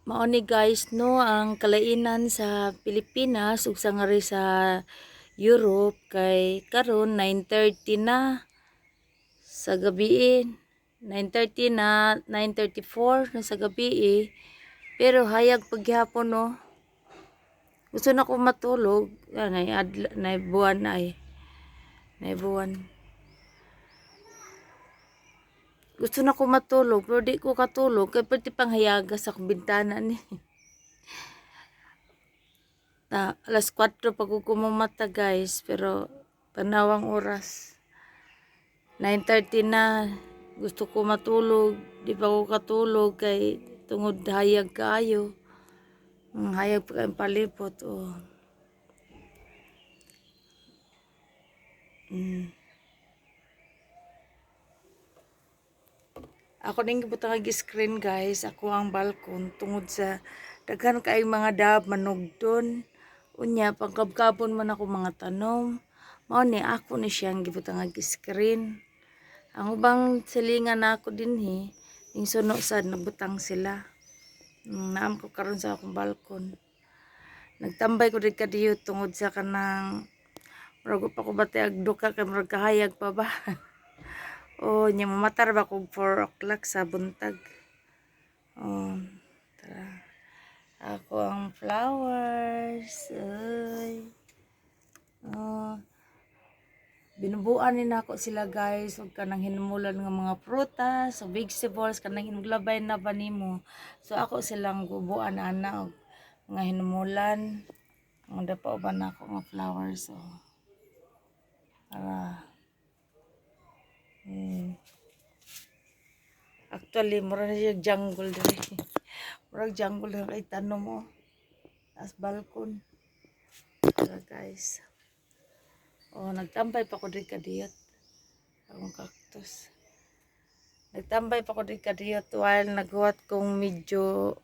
Mao ni guys no ang kalainan sa Pilipinas ug sa ngari sa Europe kay karon 9:30 na sa gabi. 9:30 na 9:34 na sa gabi pero hayag paghapon no. Gusto na ko matulog. Nay buwan ay. Nay buwan. Gusto na ko matulog pero di ko katulog kay pati panghayaga sa bintana ni. Alas 4 pag ko mata guys, pero tanawang oras. 9:30 na, gusto ko matulog, di pa ko katulog kay tungod hayag kaayo. Hayag pa kayong palipot, oh. Ako ning gibutang screen guys, ako ang balkon tungod sa daghan kay mga dab manugdon. Unya pagkabkabon man ako mga tanom. Mao ni ako ni siyang gibutang screen. Ang ubang silingan nako dinhi, ning suno sad nagbutang sila. Naam ko karon sa akong balkon. Nagtambay ko did kadiyo tungod sa kanang murag pa ko bati ag duka kay murag kahayag pa ba. Oh, nya mamatar ba kog 4 o'clock sa buntag. Oh, tara. Ako ang flowers. Ay. Oh, binubuan ni nako sila guys ug kanang hinumulan nga mga prutas, o vegetables kanang hinuglabay na ba nimo. So ako silang gubuan ana og mga hinumulan. Ang dapat ba nako nga flowers oh. Para actually, mura na siya jungle diri. Mura jungle na kay tanom mo. As balkon. Tara guys. Oh, nagtambay pa ko diri kadiyot. Ang cactus. Nagtambay pa ko diri kadiyot while naghuwat kong medyo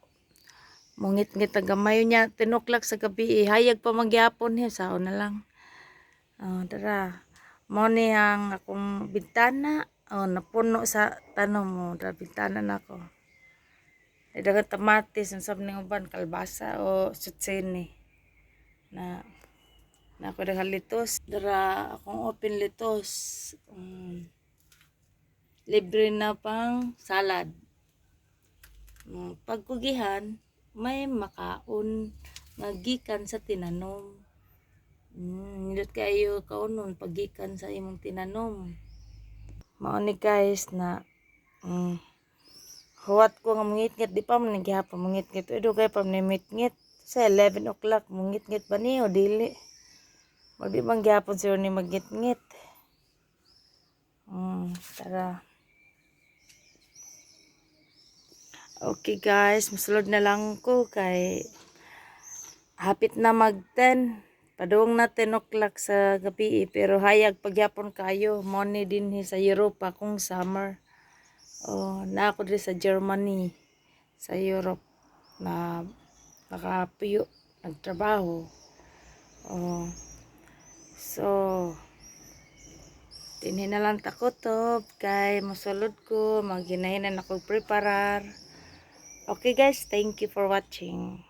mungit-ngit ang gamay niya. 10 o'clock sa gabi. Hayag pa magyapon niya. Sao na lang. Oh, tara. Mo ni ang akong bintana. Oh, napuno sa tanom mo. Dara bintana na ako. Dagang tamatis, ang sabi ng uban, kalbasa o sutsini. Na ako dagang litos. Dara akong open litos. Libre na pang salad. Pagkugihan, may makaon magikan sa tinanom. Nindot kayo kaunon pagikan sa imong tinanom. Mao ni guys na huwat ko nga mungit-ngit di pa man gihapon mungit-ngit. Udo kay pa mungit-ngit sa 11 o'clock mungit-ngit ba ni o dili. Magdi man gihapon sir ni magngit-ngit. Tara. Okay guys, musulod na lang ko kay hapit na mag 10. Padung na 10 o'clock sa gabi pero hayag pagyapon kayo. Money din sa Europa kung summer. Oh, na ako diri sa Germany, sa Europe na nakapuyo, nagtrabaho. Oh, so dinhi na lang takotob kay mosulod ko, maghinahinan ako preparar. Okay guys, thank you for watching.